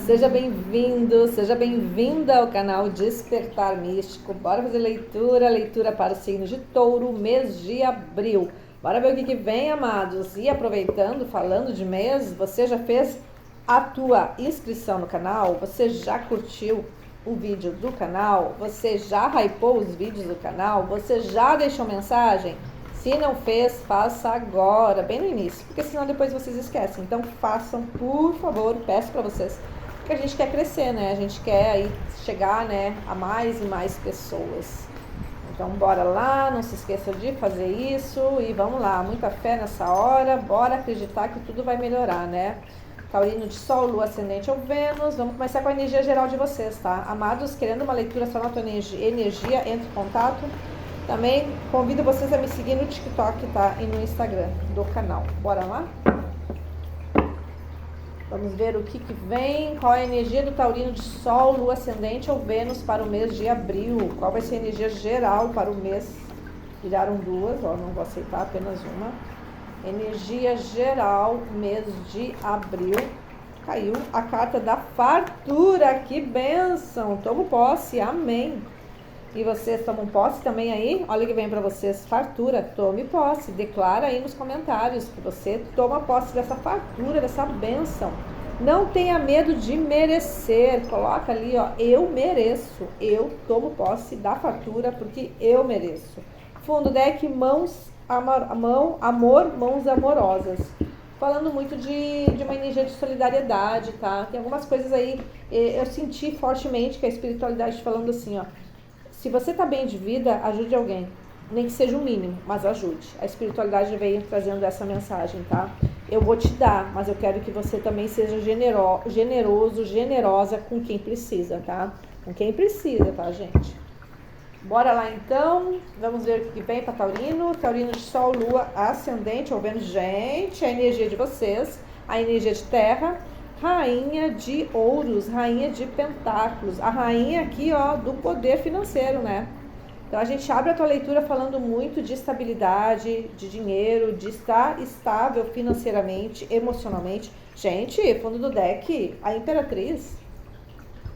Seja bem-vindo, seja bem-vinda ao canal Despertar Místico. Bora fazer leitura para o signo de Touro, mês de abril. Bora ver o que vem, amados. E aproveitando, falando de mês, você já fez a tua inscrição no canal? Você já curtiu o vídeo do canal? Você já hypou os vídeos do canal? Você já deixou mensagem? Se não fez, faça agora, bem no início, porque senão depois vocês esquecem. Então façam, por favor, peço para vocês, porque a gente quer crescer, né? A gente quer aí chegar, né, a mais e mais pessoas. Então bora lá, não se esqueça de fazer isso e vamos lá, muita fé nessa hora, bora acreditar que tudo vai melhorar, né? Taurino de Sol, Lua, Ascendente ou Vênus, vamos começar com a energia geral de vocês, tá? Amados, querendo uma leitura só na tua energia, entre em contato. Também convido vocês a me seguir no TikTok, tá? E no Instagram do canal. Bora lá? Vamos ver o que vem. Qual é a energia do Taurino de Sol, Lua, Ascendente ou Vênus para o mês de abril? Qual vai ser a energia geral para o mês? Viraram duas, ó, não vou aceitar, apenas uma. Energia geral, mês de abril. Caiu a carta da fartura. Que bênção! Tomo posse, amém. E vocês tomam posse também aí? Olha o que vem para vocês, fartura, tome posse, declara aí nos comentários que você toma posse dessa fartura, dessa bênção. Não tenha medo de merecer, coloca ali, ó, eu mereço, eu tomo posse da fartura porque eu mereço. Fundo deck, amor, mãos amorosas. Falando muito de uma energia de solidariedade, tá? Tem algumas coisas aí, eu senti fortemente que a espiritualidade falando assim, ó, se você tá bem de vida, ajude alguém. Nem que seja o mínimo, mas ajude. A espiritualidade veio trazendo essa mensagem, tá? Eu vou te dar, mas eu quero que você também seja generoso, generosa com quem precisa, tá? Com quem precisa, tá, gente? Bora lá, então. Vamos ver o que vem para Taurino. Taurino de Sol, Lua, Ascendente ou Vênus. Gente, a energia de vocês. A energia de terra. Rainha de ouros, rainha de pentáculos, a rainha aqui, ó, do poder financeiro, né? Então a gente abre a tua leitura falando muito de estabilidade, de dinheiro, de estar estável financeiramente, emocionalmente. Gente, fundo do deck, a Imperatriz.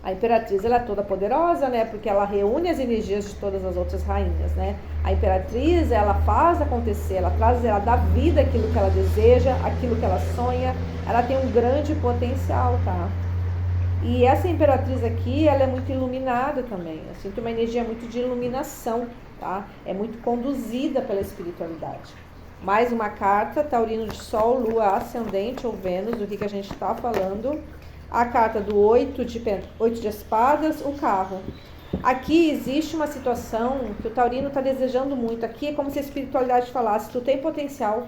A Imperatriz, ela é toda poderosa, né? Porque ela reúne as energias de todas as outras rainhas, né? A Imperatriz, ela faz acontecer, ela dá vida àquilo que ela deseja, aquilo que ela sonha. Ela tem um grande potencial, tá? E essa Imperatriz aqui, ela é muito iluminada também. Eu sinto uma energia muito de iluminação, tá? É muito conduzida pela espiritualidade. Mais uma carta, Taurino de Sol, Lua, Ascendente ou Vênus, do que a gente está falando. A carta do 8 de espadas, o carro. Aqui existe uma situação que o Taurino está desejando muito. Aqui é como se a espiritualidade falasse, tu tem potencial,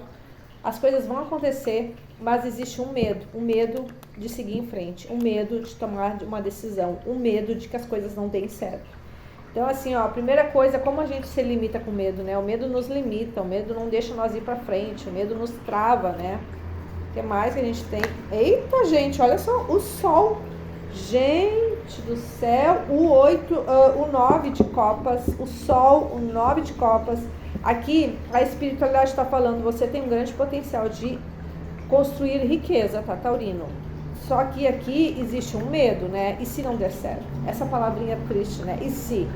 as coisas vão acontecer, mas existe um medo de seguir em frente, um medo de tomar uma decisão, um medo de que as coisas não deem certo. Então assim, ó, a primeira coisa, como a gente se limita com medo, né? O medo nos limita, o medo não deixa nós ir para frente, o medo nos trava, né? O que mais que a gente tem? Eita, gente, olha só, o Sol. Gente do céu, o 9 de copas, o Sol, o 9 de copas. Aqui, a espiritualidade está falando, você tem um grande potencial de construir riqueza, tá, Taurino? Só que aqui existe um medo, né? E se não der certo? Essa palavrinha triste, né? E se?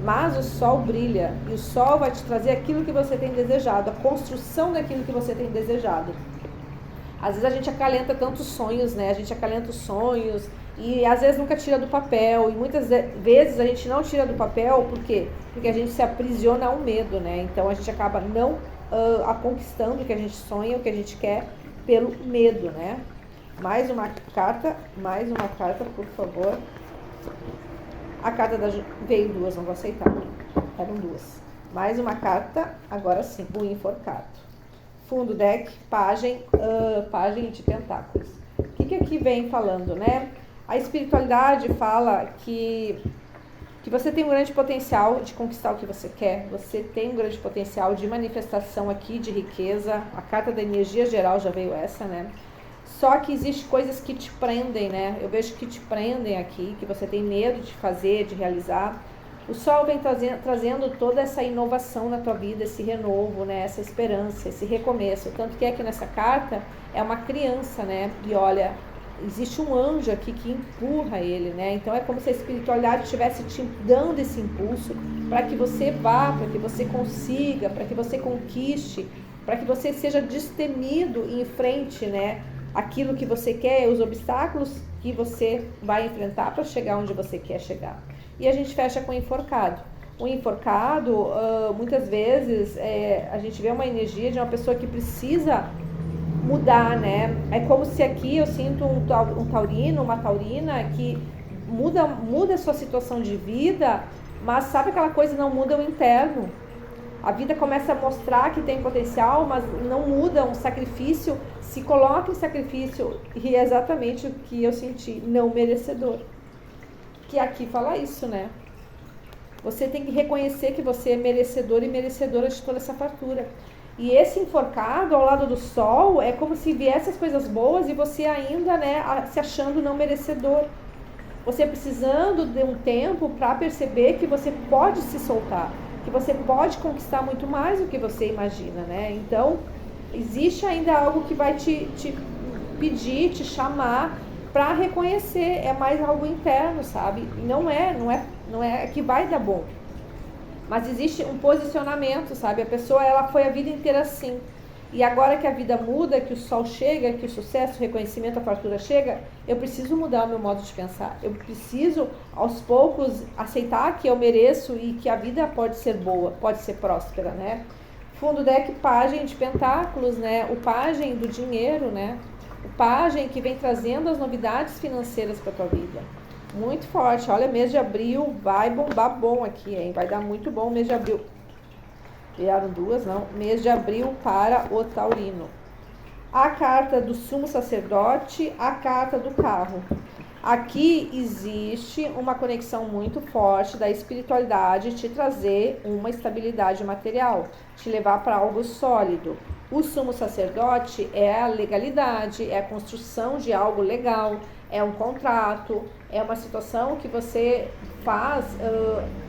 Mas o Sol brilha, e o Sol vai te trazer aquilo que você tem desejado, a construção daquilo que você tem desejado. Às vezes a gente acalenta tantos sonhos, né? A gente acalenta os sonhos e às vezes nunca tira do papel. E muitas vezes a gente não tira do papel, por quê? Porque a gente se aprisiona ao medo, né? Então a gente acaba não conquistando o que a gente sonha, o que a gente quer, pelo medo, né? Mais uma carta, por favor. A carta veio duas, não vou aceitar. Eram duas. Mais uma carta, agora sim, o enforcado. Fundo deck, pagem de pentáculos. O que aqui vem falando, né? A espiritualidade fala que você tem um grande potencial de conquistar o que você quer, você tem um grande potencial de manifestação aqui de riqueza. A carta da energia geral já veio essa, né? Só que existem coisas que te prendem, né? Eu vejo que te prendem aqui, que você tem medo de fazer, de realizar. O Sol vem trazendo toda essa inovação na tua vida, esse renovo, né? Essa esperança, esse recomeço. Tanto que aqui nessa carta é uma criança, né? E olha, existe um anjo aqui que empurra ele, né? Então é como se a espiritualidade estivesse te dando esse impulso para que você vá, para que você consiga, para que você conquiste, para que você seja destemido em frente, né? Aquilo que você quer, os obstáculos que você vai enfrentar para chegar onde você quer chegar. E a gente fecha com o enforcado. O enforcado, muitas vezes, a gente vê uma energia de uma pessoa que precisa mudar, né? É como se aqui eu sinto um taurino, uma taurina que muda a sua situação de vida, mas sabe aquela coisa, não muda o interno. A vida começa a mostrar que tem potencial, mas não muda um sacrifício, se coloca em sacrifício, e é exatamente o que eu senti, não merecedor. Que aqui fala isso, né? Você tem que reconhecer que você é merecedor e merecedora de toda essa fartura. E esse enforcado ao lado do sol é como se viessem as coisas boas e você ainda, né, se achando não merecedor. Você precisando de um tempo para perceber que você pode se soltar, que você pode conquistar muito mais do que você imagina, né? Então, existe ainda algo que vai te pedir, te chamar para reconhecer, é mais algo interno, sabe? Não é que vai dar bom. Mas existe um posicionamento, sabe? A pessoa, ela foi a vida inteira assim. E agora que a vida muda, que o sol chega, que o sucesso, o reconhecimento, a fartura chega, eu preciso mudar o meu modo de pensar. Eu preciso, aos poucos, aceitar que eu mereço e que a vida pode ser boa, pode ser próspera, né? Fundo deck, pajem de pentáculos, né? O pajem do dinheiro, né? O pajem que vem trazendo as novidades financeiras para a tua vida. Muito forte. Olha, mês de abril vai bombar bom aqui, hein? Vai dar muito bom o mês de abril. Vieram duas, não. Mês de abril para o taurino. A carta do sumo sacerdote, a carta do carro. Aqui existe uma conexão muito forte da espiritualidade te trazer uma estabilidade material, te levar para algo sólido. O sumo sacerdote é a legalidade, é a construção de algo legal, é um contrato, é uma situação que você faz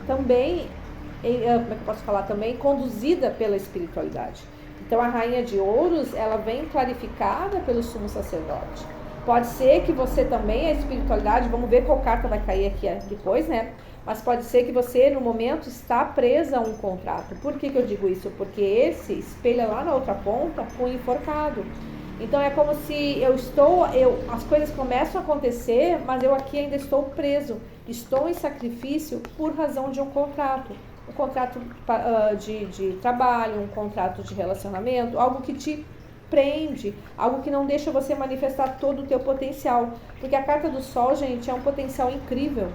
também, como é que eu posso falar, também conduzida pela espiritualidade. Então a rainha de ouros, ela vem clarificada pelo sumo sacerdote. Pode ser que você também, a espiritualidade, vamos ver qual carta vai cair aqui depois, né? Mas pode ser que você, no momento, está presa a um contrato. Por que eu digo isso? Porque esse espelha lá na outra ponta com o enforcado. Então é como se as coisas começam a acontecer, mas eu aqui ainda estou preso. Estou em sacrifício por razão de um contrato. Um contrato de trabalho, um contrato de relacionamento, algo que te prende, algo que não deixa você manifestar todo o teu potencial. Porque a carta do sol, gente, é um potencial incrível,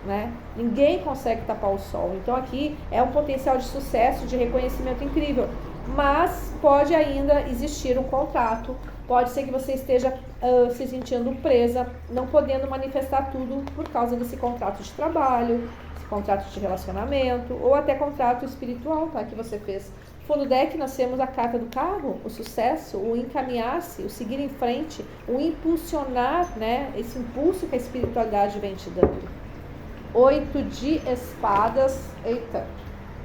né? Ninguém consegue tapar o sol. Então aqui é um potencial de sucesso, de reconhecimento incrível. Mas pode ainda existir um contrato. Pode ser que você esteja se sentindo presa, não podendo manifestar tudo por causa desse contrato de trabalho, esse contrato de relacionamento, ou até contrato espiritual, tá? Que você fez. Fundo deck, nós temos a carta do carro, o sucesso, o encaminhar-se, o seguir em frente, o impulsionar, né? Esse impulso que a espiritualidade vem te dando. 8 de espadas,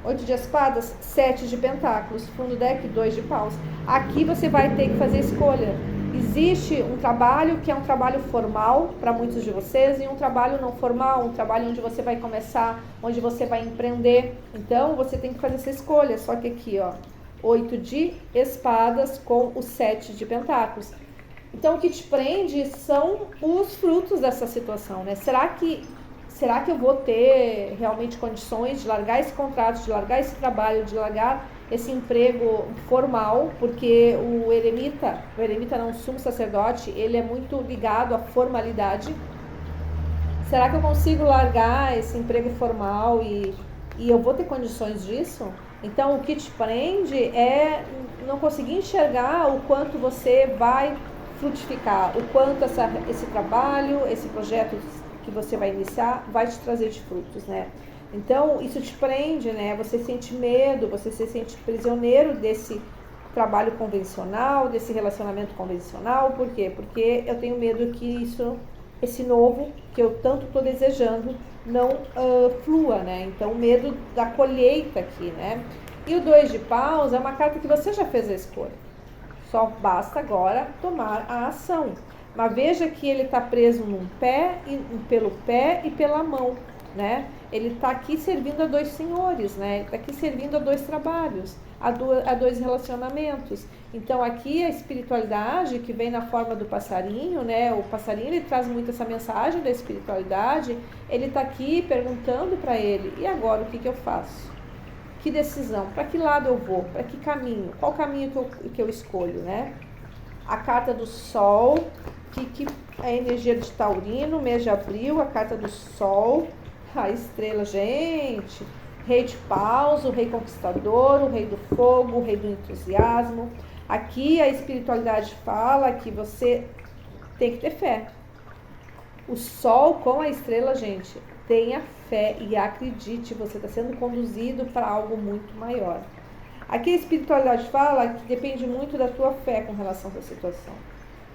8 de espadas, 7 de pentáculos, fundo deck, 2 de paus. Aqui você vai ter que fazer escolha. Existe um trabalho que é um trabalho formal para muitos de vocês e um trabalho não formal, um trabalho onde você vai começar, onde você vai empreender. Então você tem que fazer essa escolha. Só que aqui, ó, 8 de espadas com o 7 de pentáculos. Então o que te prende são os frutos dessa situação, né? Será que eu vou ter realmente condições de largar esse contrato, de largar esse trabalho, de largar esse emprego formal? Porque o eremita não, o sumo sacerdote, ele é muito ligado à formalidade. Será que eu consigo largar esse emprego formal e eu vou ter condições disso? Então, o que te prende é não conseguir enxergar o quanto você vai frutificar, o quanto esse trabalho, esse projeto que você vai iniciar vai te trazer de frutos, né? Então, isso te prende, né? Você sente medo, você se sente prisioneiro desse trabalho convencional, desse relacionamento convencional. Por quê? Porque eu tenho medo que esse novo, que eu tanto estou desejando, não flua, né? Então, medo da colheita aqui, né? E o 2 de paus é uma carta que você já fez a escolha. Só basta agora tomar a ação. Mas veja que ele está preso pelo pé e pela mão, né? Ele está aqui servindo a dois senhores, né? Ele está aqui servindo a dois trabalhos, a dois relacionamentos. Então aqui a espiritualidade que vem na forma do passarinho, né? O passarinho ele traz muito essa mensagem da espiritualidade. Ele está aqui perguntando para ele: e agora o que eu faço? Que decisão? Para que lado eu vou? Para que caminho? Qual caminho que eu escolho, né? A carta do Sol, que a energia de Taurino, mês de abril, a carta do Sol, a estrela, gente, Rei de Paus, o Rei Conquistador, o Rei do Fogo, o Rei do Entusiasmo. Aqui a espiritualidade fala que você tem que ter fé. O Sol com a estrela, gente, tenha fé e acredite, você está sendo conduzido para algo muito maior. Aqui a espiritualidade fala que depende muito da tua fé com relação a essa situação.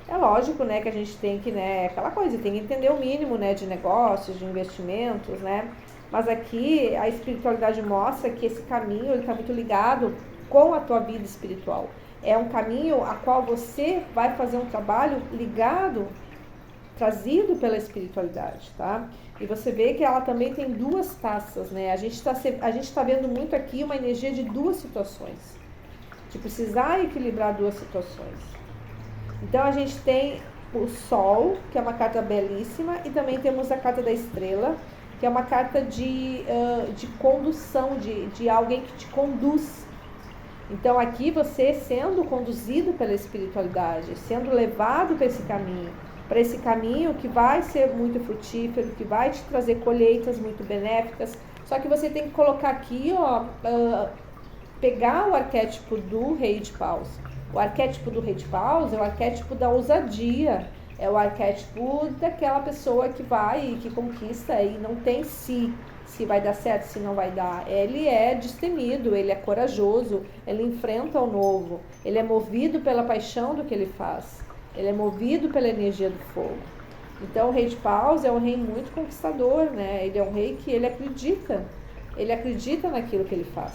É lógico, né, que a gente tem que, né, aquela coisa, tem que entender o mínimo, né, de negócios, de investimentos, né, mas aqui a espiritualidade mostra que esse caminho, ele está muito ligado com a tua vida espiritual. É um caminho a qual você vai fazer um trabalho ligado, trazido pela espiritualidade, tá? E você vê que ela também tem duas taças, né? A gente tá vendo muito aqui uma energia de duas situações, de precisar equilibrar duas situações. Então a gente tem o Sol, que é uma carta belíssima, e também temos a carta da Estrela, que é uma carta de condução, de alguém que te conduz. Então aqui você sendo conduzido pela espiritualidade, sendo levado para esse caminho que vai ser muito frutífero, que vai te trazer colheitas muito benéficas. Só que você tem que colocar aqui, pegar o arquétipo do Rei de Paus. O arquétipo do Rei de Paus é o arquétipo da ousadia, é o arquétipo daquela pessoa que vai e que conquista e não tem se vai dar certo, se não vai dar. Ele é destemido, ele é corajoso, ele enfrenta o novo, ele é movido pela paixão do que ele faz, ele é movido pela energia do fogo. Então o Rei de Paus é um rei muito conquistador, né? Ele é um rei que ele acredita naquilo que ele faz.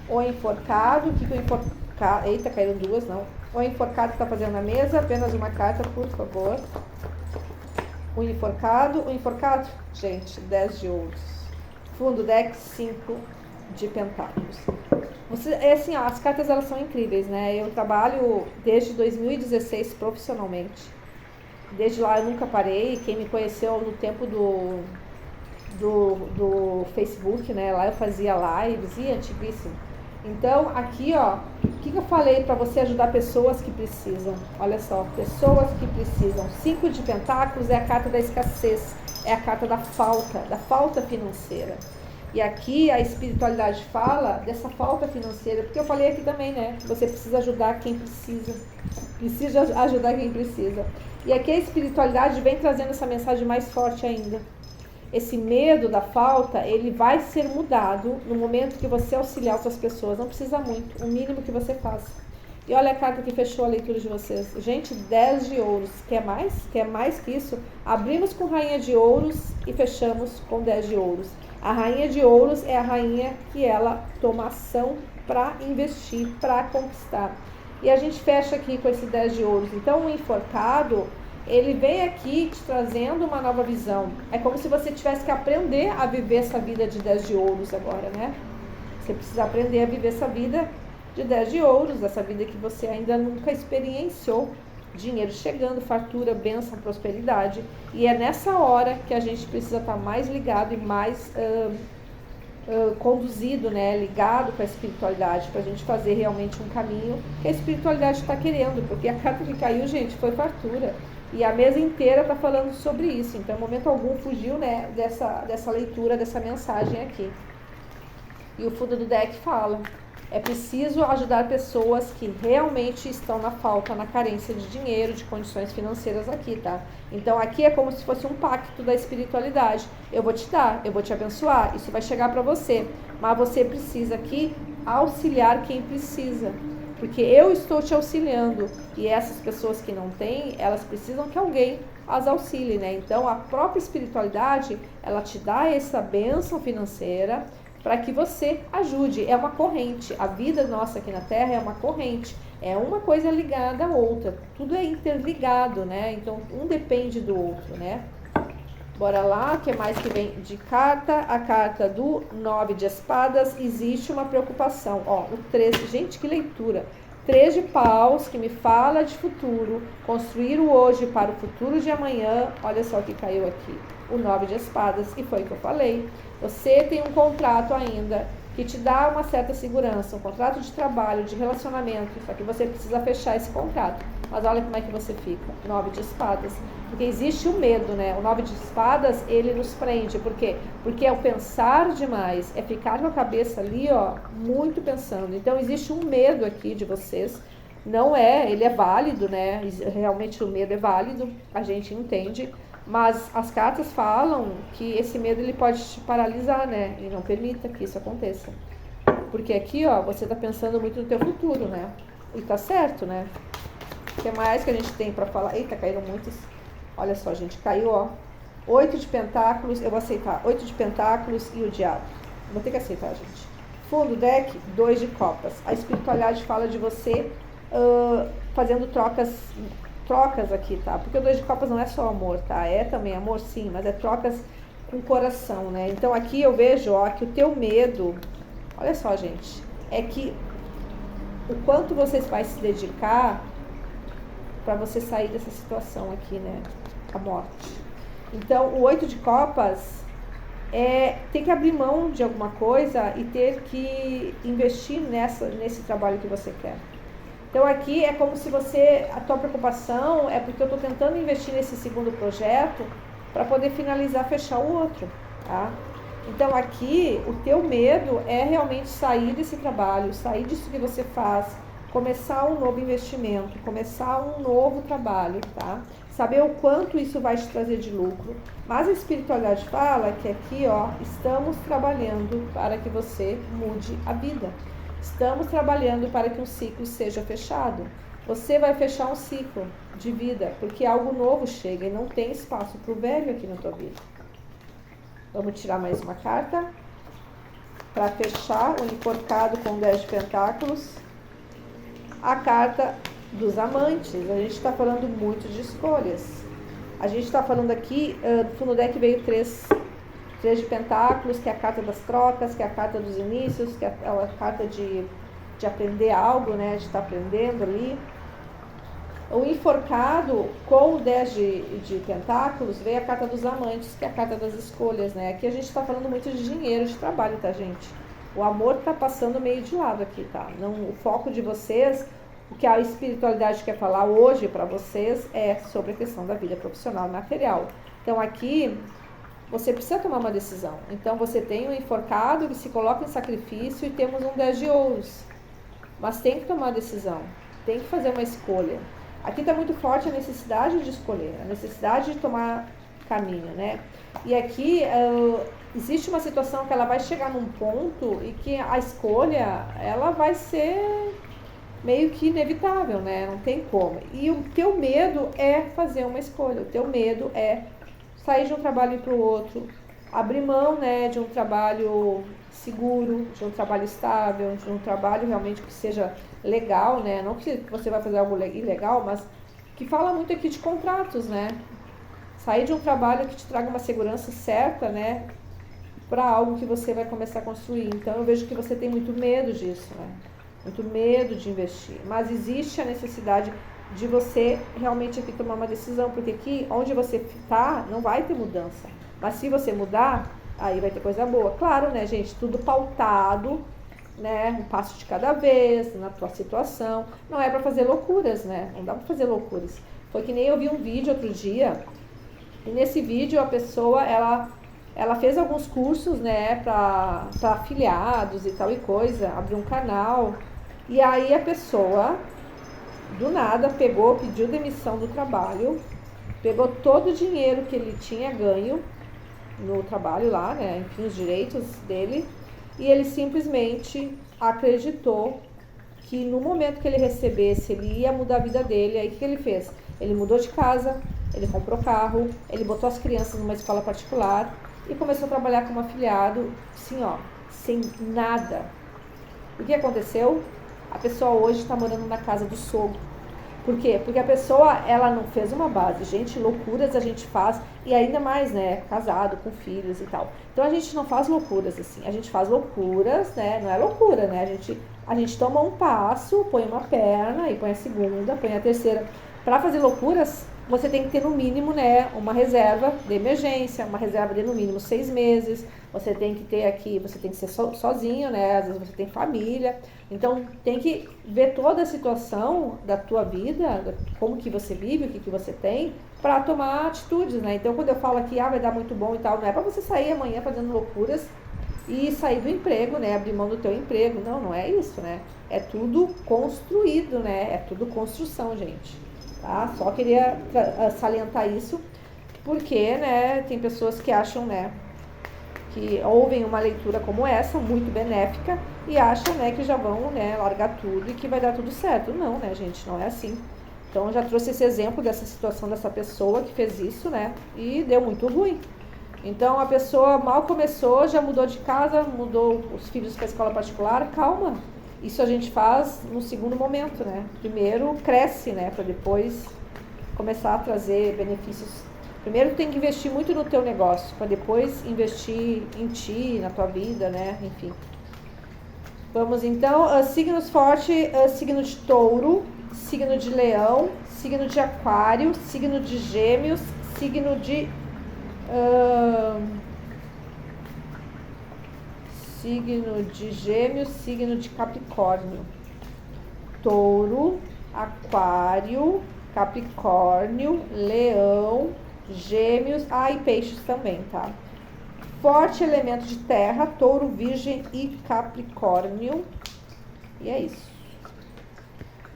O enforcado, o que o enforcado... Eita, caíram duas, não. O enforcado está fazendo na mesa, apenas uma carta, por favor. O enforcado, gente, 10 de ouros. Fundo deck, 5 de pentáculos. Assim, as cartas elas são incríveis, né? Eu trabalho desde 2016 profissionalmente. Desde lá eu nunca parei. Quem me conheceu no tempo do Facebook, né? Lá eu fazia lives e antiguíssimo. Então, aqui, o que eu falei para você ajudar pessoas que precisam? Olha só, pessoas que precisam. 5 de pentáculos é a carta da escassez, é a carta da falta financeira. E aqui a espiritualidade fala dessa falta financeira, porque eu falei aqui também, né? Você precisa ajudar quem precisa. Precisa ajudar quem precisa. E aqui a espiritualidade vem trazendo essa mensagem mais forte ainda. Esse medo da falta, ele vai ser mudado no momento que você auxiliar outras pessoas. Não precisa muito, o mínimo que você faça. E olha a carta que fechou a leitura de vocês. Gente, 10 de ouros. Quer mais? Quer mais que isso? Abrimos com rainha de ouros e fechamos com 10 de ouros. A rainha de ouros é a rainha que ela toma ação para investir, para conquistar. E a gente fecha aqui com esse 10 de ouros. Então, o enforcado... ele vem aqui te trazendo uma nova visão. É como se você tivesse que aprender a viver essa vida de 10 de ouros agora, né? Você precisa aprender a viver essa vida de 10 de ouros, essa vida que você ainda nunca experienciou. Dinheiro chegando, fartura, bênção, prosperidade. E é nessa hora que a gente precisa estar mais ligado e mais conduzido, né? Ligado com a espiritualidade, para a gente fazer realmente um caminho que a espiritualidade está querendo. Porque a carta que caiu, gente, foi fartura. E a mesa inteira está falando sobre isso. Então, em momento algum, fugiu, né, dessa leitura, dessa mensagem aqui. E o fundo do deck fala: é preciso ajudar pessoas que realmente estão na falta, na carência de dinheiro, de condições financeiras aqui, tá? Então, aqui é como se fosse um pacto da espiritualidade. Eu vou te dar, eu vou te abençoar, isso vai chegar para você. Mas você precisa aqui auxiliar quem precisa. Porque eu estou te auxiliando e essas pessoas que não têm, elas precisam que alguém as auxilie, né? Então, a própria espiritualidade, ela te dá essa bênção financeira, para que você ajude. É uma corrente. A vida nossa aqui na Terra é uma corrente. É uma coisa ligada à outra. Tudo é interligado, né? Então, um depende do outro, né? Bora lá, o que mais que vem de carta? A carta do 9 de espadas. Existe uma preocupação. Ó, o 13. Gente, que leitura. 3 de paus, que me fala de futuro. Construir o hoje para o futuro de amanhã. Olha só o que caiu aqui. O 9 de espadas. E foi o que eu falei. Você tem um contrato ainda que te dá uma certa segurança. Um contrato de trabalho, de relacionamento. Só que você precisa fechar esse contrato. Mas olha como é que você fica. 9 de espadas. Porque existe o medo, né? O 9 de espadas, ele nos prende. Por quê? Porque é o pensar demais. É ficar com a cabeça ali, ó, muito pensando. Então, existe um medo aqui de vocês. Não é, ele é válido, né? Realmente o medo é válido, a gente entende. Mas as cartas falam que esse medo, ele pode te paralisar, né? E não permita que isso aconteça. Porque aqui, ó, você tá pensando muito no teu futuro, né? E tá certo, né? O que mais que a gente tem pra falar? Eita, caíram muitos. Olha só, gente, caiu, ó, 8 de pentáculos, eu vou aceitar, 8 de pentáculos e o diabo. Vou ter que aceitar, gente. Fundo deck, 2 de copas. A espiritualidade fala de você fazendo trocas aqui, tá? Porque o 2 de copas não é só amor, tá? É também amor, sim, mas é trocas com o coração, né? Então aqui eu vejo, ó, que o teu medo, olha só, gente, é que o quanto você vai se dedicar para você sair dessa situação aqui, né? A morte. Então, o 8 de copas é ter que abrir mão de alguma coisa e ter que investir nesse trabalho que você quer. Então, aqui é como se a tua preocupação é porque eu estou tentando investir nesse segundo projeto para poder finalizar, fechar o outro, tá? Então, aqui, o teu medo é realmente sair desse trabalho, sair disso que você faz, começar um novo investimento, começar um novo trabalho, tá? Saber o quanto isso vai te trazer de lucro. Mas a espiritualidade fala que aqui, ó, estamos trabalhando para que você mude a vida. Estamos trabalhando para que um ciclo seja fechado. Você vai fechar um ciclo de vida, porque algo novo chega e não tem espaço para o velho aqui na tua vida. Vamos tirar mais uma carta para fechar o enforcado com 10 de pentáculos. A carta dos amantes. A gente está falando muito de escolhas. A gente está falando aqui, do fundo deck veio 3 de pentáculos, que é a carta das trocas, que é a carta dos inícios, que é a carta de aprender algo, né? De estar aprendendo ali. O enforcado com o 10 de pentáculos veio a carta dos amantes, que é a carta das escolhas, né? Aqui a gente está falando muito de dinheiro, de trabalho, tá, gente? O amor está passando meio de lado aqui, tá? Não, o foco de vocês, o que a espiritualidade quer falar hoje para vocês é sobre a questão da vida profissional e material. Então aqui você precisa tomar uma decisão. Então você tem um enforcado que se coloca em sacrifício e temos um 10 de ouros. Mas tem que tomar decisão, tem que fazer uma escolha. Aqui está muito forte a necessidade de escolher, a necessidade de tomar caminho, né? E aqui existe uma situação que ela vai chegar num ponto e que a escolha, ela vai ser meio que inevitável, né? Não tem como. E o teu medo é fazer uma escolha, o teu medo é sair de um trabalho para o outro, abrir mão, né, de um trabalho seguro, de um trabalho estável, de um trabalho realmente que seja legal, né? Não que você vai fazer algo ilegal, mas que fala muito aqui de contratos, né? Sair de um trabalho que te traga uma segurança certa, né? Para algo que você vai começar a construir. Então eu vejo que você tem muito medo disso, né? Muito medo de investir. Mas existe a necessidade de você realmente aqui tomar uma decisão, porque aqui onde você está não vai ter mudança. Mas se você mudar, aí vai ter coisa boa. Claro, né, gente? Tudo pautado, né? Um passo de cada vez, na tua situação. Não é para fazer loucuras, né? Não dá para fazer loucuras. Foi que nem eu vi um vídeo outro dia, e nesse vídeo a pessoa, ela fez alguns cursos, né, para afiliados e tal e coisa, abriu um canal, e aí a pessoa, do nada, pediu demissão do trabalho, pegou todo o dinheiro que ele tinha ganho no trabalho lá, né, enfim, os direitos dele, e ele simplesmente acreditou que no momento que ele recebesse, ele ia mudar a vida dele. Aí o que ele fez? Ele mudou de casa, ele comprou carro, ele botou as crianças numa escola particular e começou a trabalhar como afiliado, sim, ó, sem nada. O que aconteceu? A pessoa hoje está morando na casa do sogro. Por quê? Porque a pessoa, ela não fez uma base. Gente, loucuras a gente faz, e ainda mais, né, casado, com filhos e tal. Então a gente não faz loucuras assim, a gente faz loucuras, né, não é loucura, né, a gente toma um passo, põe uma perna, e põe a segunda, põe a terceira. Para fazer loucuras, você tem que ter no mínimo, né, uma reserva de emergência, uma reserva de no mínimo 6 meses. Você tem que ter aqui, você tem que ser sozinho, né, às vezes você tem família. Então tem que ver toda a situação da tua vida, como que você vive, o que você tem, para tomar atitudes, né. Então quando eu falo aqui, vai dar muito bom e tal, não é para você sair amanhã fazendo loucuras e sair do emprego, né, abrir mão do teu emprego. Não, não é isso, né. É tudo construído, né, é tudo construção, gente. Tá? Só queria salientar isso, porque, né, tem pessoas que acham, né, que ouvem uma leitura como essa, muito benéfica, e acham, né, que já vão, né, largar tudo e que vai dar tudo certo. Não, né, gente, não é assim. Então, eu já trouxe esse exemplo dessa situação dessa pessoa que fez isso, né, e deu muito ruim. Então, a pessoa mal começou, já mudou de casa, mudou os filhos para a escola particular. Calma. Isso a gente faz no segundo momento, né? Primeiro cresce, né? Para depois começar a trazer benefícios. Primeiro tem que investir muito no teu negócio, para depois investir em ti, na tua vida, né? Enfim. Vamos então, signos fortes, signo de touro, signo de leão, signo de aquário, signo de gêmeos, signo de... signo de gêmeos, signo de capricórnio, touro, aquário, capricórnio, leão, gêmeos, e peixes também, tá? Forte elemento de terra, touro, virgem e capricórnio. E é isso.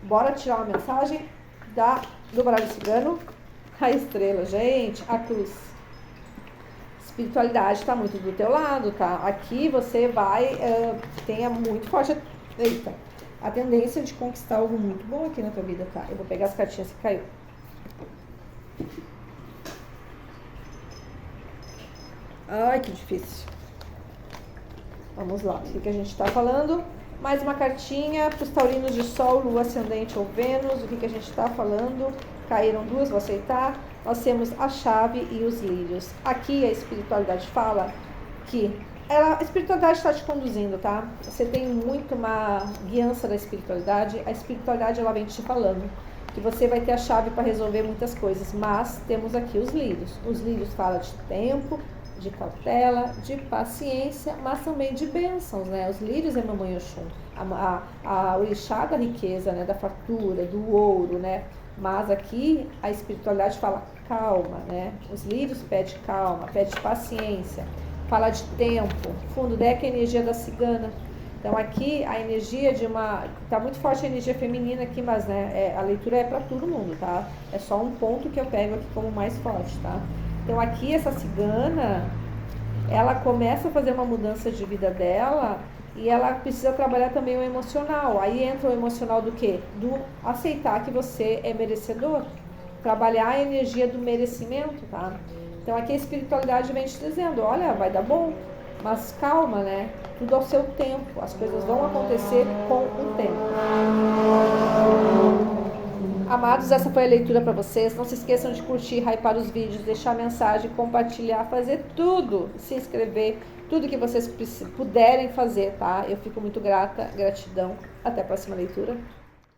Bora tirar uma mensagem do baralho cigano. A estrela, gente, a cruz. Espiritualidade está muito do teu lado, tá? Aqui você vai, tenha muito forte, a tendência de conquistar algo muito bom aqui na tua vida, tá? Eu vou pegar as cartinhas que caiu. Ai, que difícil. Vamos lá, o que a gente tá falando? Mais uma cartinha para os taurinos de Sol, Lua, Ascendente ou Vênus. O que a gente tá falando? Caíram duas, vou aceitar. Nós temos a chave e os lírios. Aqui a espiritualidade fala que a espiritualidade está te conduzindo, tá? Você tem muito uma guiança da espiritualidade. A espiritualidade, ela vem te falando que você vai ter a chave para resolver muitas coisas. Mas temos aqui os lírios. Os lírios falam de tempo, de cautela, de paciência, mas também de bênçãos, né? Os lírios é Mamãe Oxum, a orixá da riqueza, né? Da fartura, do ouro, né? Mas aqui a espiritualidade fala calma, né? Os lírios pede calma, pede paciência, fala de tempo. Fundo deck é a energia da cigana. Então aqui a energia tá muito forte a energia feminina aqui, mas né, a leitura é para todo mundo, tá? É só um ponto que eu pego aqui como mais forte, tá? Então aqui essa cigana, ela começa a fazer uma mudança de vida dela e ela precisa trabalhar também o emocional. Aí entra o emocional do quê? Do aceitar que você é merecedor. Trabalhar a energia do merecimento, tá? Então aqui a espiritualidade vem te dizendo, olha, vai dar bom, mas calma, né? Tudo ao seu tempo. As coisas vão acontecer com o tempo. Amados, essa foi a leitura para vocês. Não se esqueçam de curtir, hypar os vídeos, deixar mensagem, compartilhar, fazer tudo, se inscrever, tudo que vocês puderem fazer, tá? Eu fico muito grata, gratidão. Até a próxima leitura.